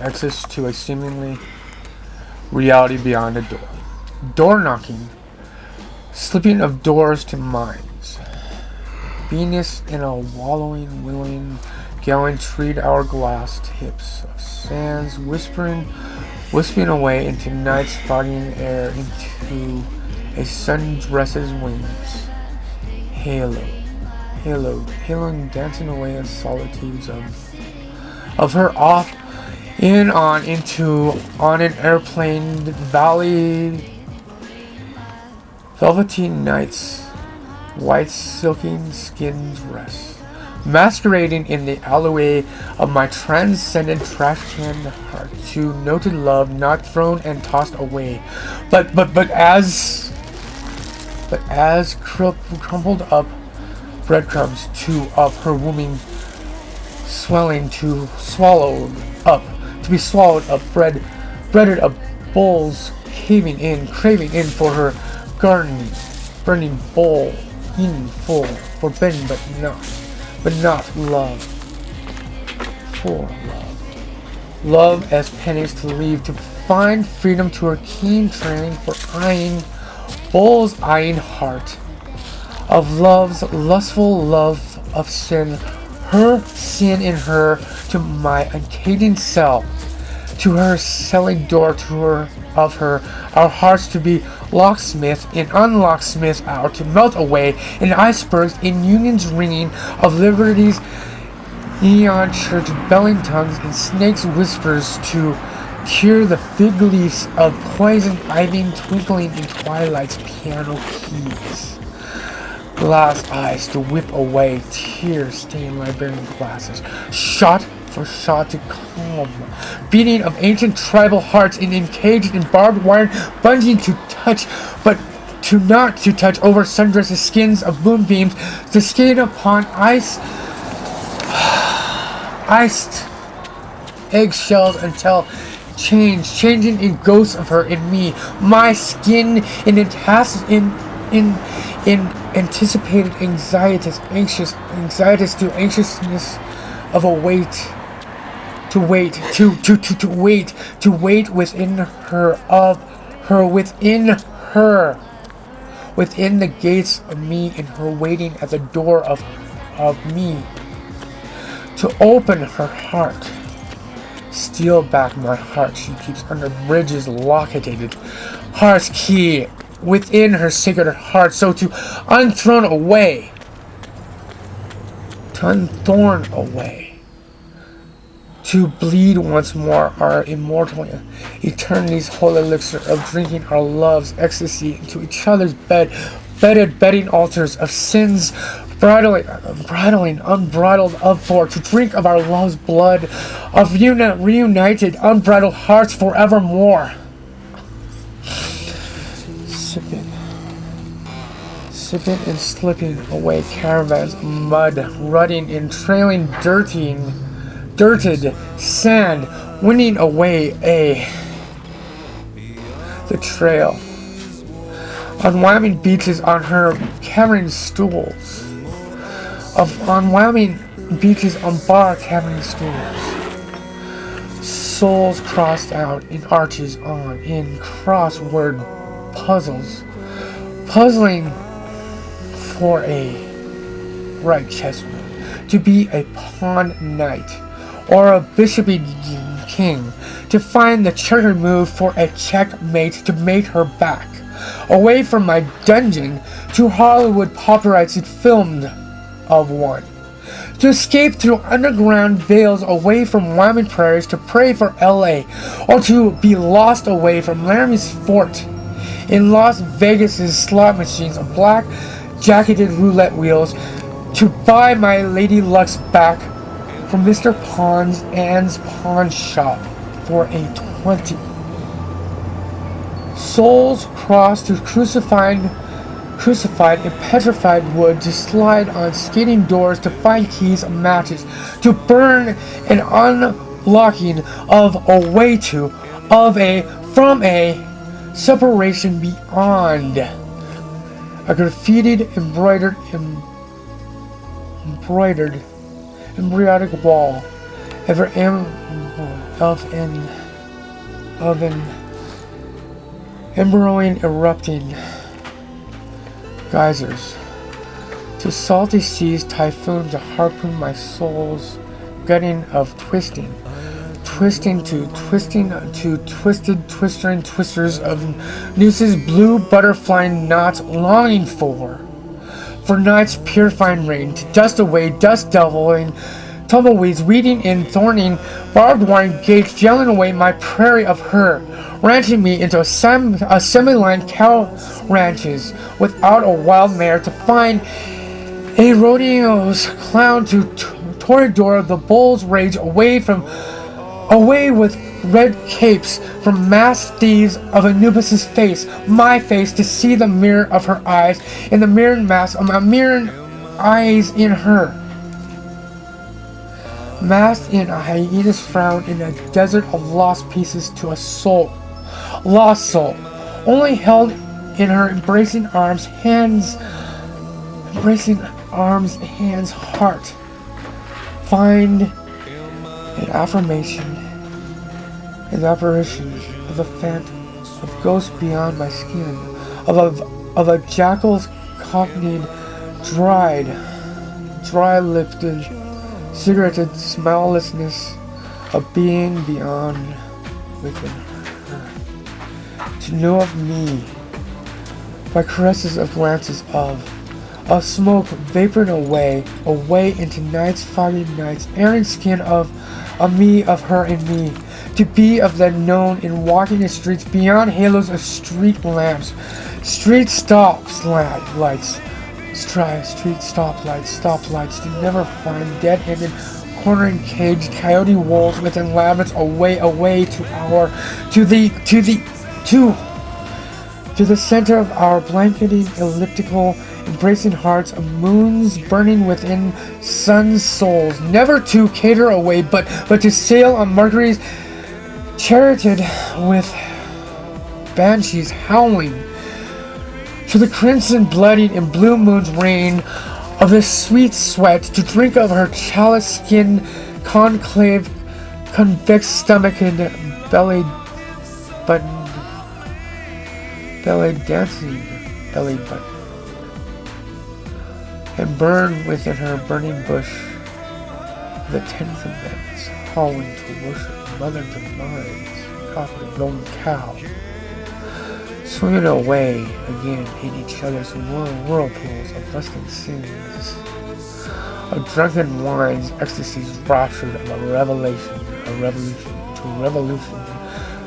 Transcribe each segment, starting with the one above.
access to a seemingly reality beyond a door. Door knocking, slipping of doors to minds. Venus in a wallowing, willing gallon treed hourglass tips of sands, wisping away into night's foggy air, into a sundress's wings. Haloing, dancing away in solitudes of her off, in, on, into, on an airplane, valley, velvety nights, white silken skin dress, masquerading in the alleyway of my transcendent trash can heart, to noted love not thrown and tossed away, but as crumpled up breadcrumbs of her wombing swelling to be swallowed up, breaded up bowls craving in for her garden, burning bowl, eaten full, forbidden but not love, for love as pennies to leave, to find freedom to her keen training for eyeing, bowl's eyeing heart, of love's lustful love of sin, her sin in her, to my uncaging cell, to her selling door, to her of her, our hearts to be locksmith in unlocksmith hour, to melt away in icebergs, in unions ringing of liberty's neon church belling tongues, and snakes whispers, to cure the fig leaves of poison ivy twinkling in twilight's piano keys. Glass eyes to whip away tear-stained librarian glasses, shot for shot to calm, beating of ancient tribal hearts in encaged in barbed wire, bunging to touch, but to not to touch over sundresses, skins of moonbeams, to skate upon iced eggshells until changing in ghosts of her in me, my skin in anticipated anxieties to anxiousness of a wait, to wait within her, of her within her, within the gates of me, in her waiting at the door of me, to open her heart. Steal back my heart she keeps under bridges locketed, heart's key within her sacred heart, so to unthorn away, to bleed once more our immortal eternity's holy elixir of drinking our love's ecstasy into each other's bedding altars of sins, bridling unbridled up for, to drink of our love's blood, of reunited unbridled hearts forevermore. Sipping and slipping away caravans of mud, rutting in trailing dirted sand, winning away the trail. On Wyoming beaches on her cavern stools. On Wyoming beaches on bar cavern stools. Souls crossed out in arches on, in crossword puzzles. Puzzling for a right chessman, to be a pawn knight, or a bishopy king, to find the checkered move for a checkmate, to mate her back, away from my dungeon, to Hollywood paparazzi filmed of one, to escape through underground veils away from Wyoming prairies, to pray for LA, or to be lost away from Laramie's fort, in Las Vegas's slot machines of black jacketed roulette wheels, to buy my Lady Luck's back from Mr. Pond's Ann's pawn shop for a 20. Souls crossed to crucified in petrified wood, to slide on skating doors, to find keys and matches, to burn an unlocking of a way to, from a separation beyond. A graffitied, embroidered, embryonic wall, ever of an embroiling, erupting geysers, to salty seas, typhoon, to harpoon my soul's gutting of twisting to twisted twisters of nooses, blue butterfly knots, longing for night's purifying rain, to dust away dust deviling tumbleweeds, weeding in thorning barbed wire gates, gelling away my prairie of her, ranching me into a semi-line cow ranches without a wild mare, to find a rodeo's clown, to toreador the bull's rage, away with red capes from masked thieves of Anubis's face, my face, to see the mirror of her eyes, in the mirrored mask of my mirrored eyes in her, masked in a hyena's frown, in a desert of lost pieces, to a lost soul, only held in her embracing arms, heart, find an affirmation, an apparition of a phantom, of ghosts beyond my skin, of a jackal's cockneyed, dry-lipped, cigaretted smilelessness, of being beyond, within her, to know of me by caresses of glances of smoke vaporing away into night's foggy nights, airing skin of me, of her and me, to be of the known in walking the streets beyond halos of street lamps, street stoplights, to never find dead-ended, cornering caged coyote wolves within labyrinths, away to the center of our blanketing elliptical, embracing hearts of moons burning within sun's souls, never to cater away, but to sail on Mercury's charioted with banshees howling, to the crimson bloodied and blue moon's rain of the sweet sweat, to drink of her chalice skin conclave, convex stomach and belly button, and burn within her burning bush the Ten Commandments, howling to worship Mother Divine's copper golden cow, swimming away again in each other's whirlpools of lusting sins, of drunken wine's ecstasies, raptured of a revolution,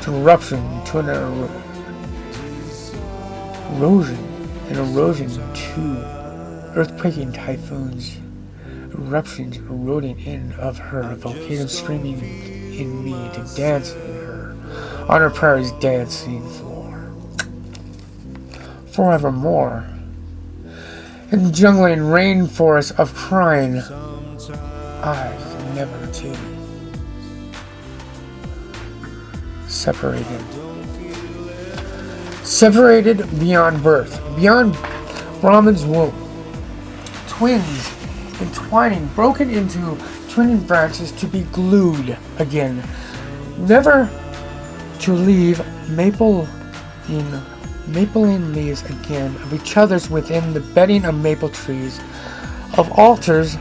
to eruption, to an erosion, to earthquaking typhoons, eruptions eroding in of her, volcanoes screaming in me, to dance in her, on her prairie's dancing floor, forevermore, in jungling rainforests of crying eyes, never to separated beyond birth, beyond Brahman's womb, twins entwining, broken into twin branches, to be glued again, never to leave mapling leaves again of each other's within the bedding of maple trees, of altars,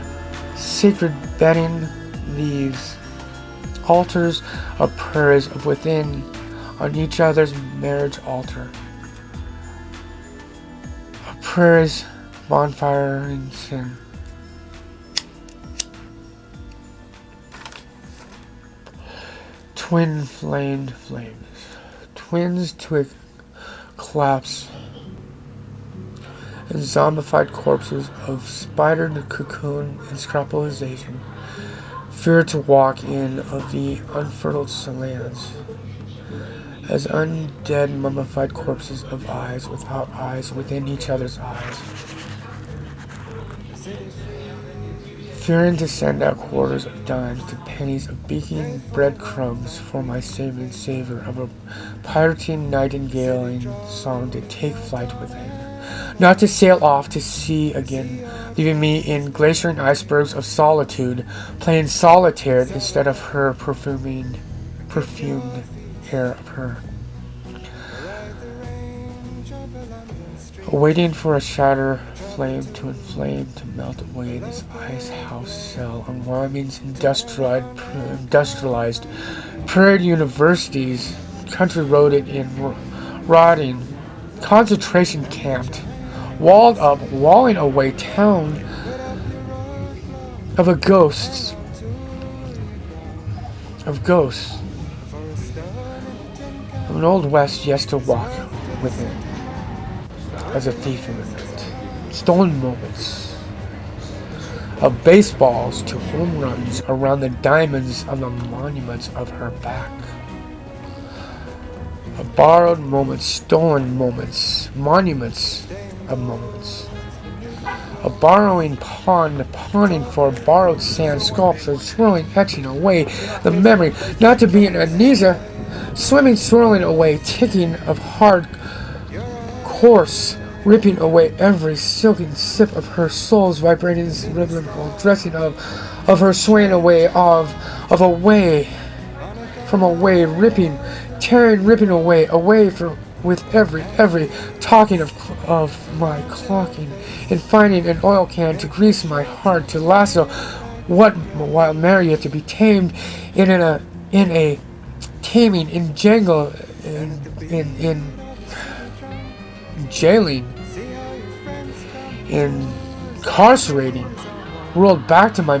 sacred bedding leaves, altars of prayers of within on each other's marriage altar, of prayers, bonfire and sin. Twin-flamed flames, twins to collapse, and zombified corpses of spidered cocoon and scrapulization, fear to walk in of the unfertile lands, as undead mummified corpses of eyes without eyes within each other's eyes, fearing to send out quarters of dimes to pennies of beaking breadcrumbs for my savor of a pirating nightingale song to take flight within, not to sail off to sea again, leaving me in glaciering icebergs of solitude, playing solitaire instead of her perfumed hair of her. Waiting for a shatter flame to inflame, to melt away this ice house cell on Wyoming's industrialized prairie universities, country roaded in rotting, concentration camped, walled up, walling away town of ghosts, of an old west yes to walk within, as a thief in the night. Stolen moments of baseballs to home runs around the diamonds of the monuments of her back. Borrowed moments, stolen moments, monuments of moments. A borrowing pond, pawning for borrowed sand sculpture, swirling, etching away the memory, not to be an amnesia, swimming, swirling away, ticking of hard course, ripping away every silken sip of her soul's vibrating rhythmical dressing of her swaying away of away from away, ripping, tearing, ripping away from with every talking of my clocking, and finding an oil can to grease my heart, to lasso what wild Maria to be tamed in a taming, in jangle, in jailing, incarcerating, whirled back to my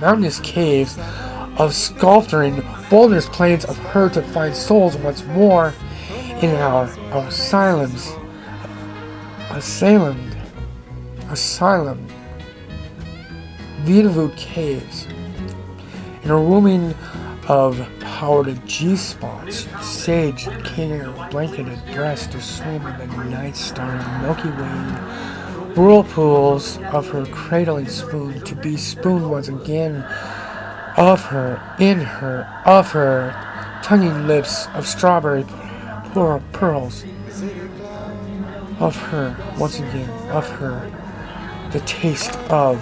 mountainous caves of sculpturing, boulders, plains of her to find souls once more in our asylum, Vidavut caves, in a rooming of powdered G-spots, sage, king, blanketed breast to swim in the night star and Milky Way, whirlpools of her cradling spoon to be spooned once again, of her, in her, of her, tonguing lips of strawberry pearls, of her, once again, of her, the taste of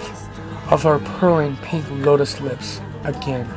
her purling pink lotus lips again.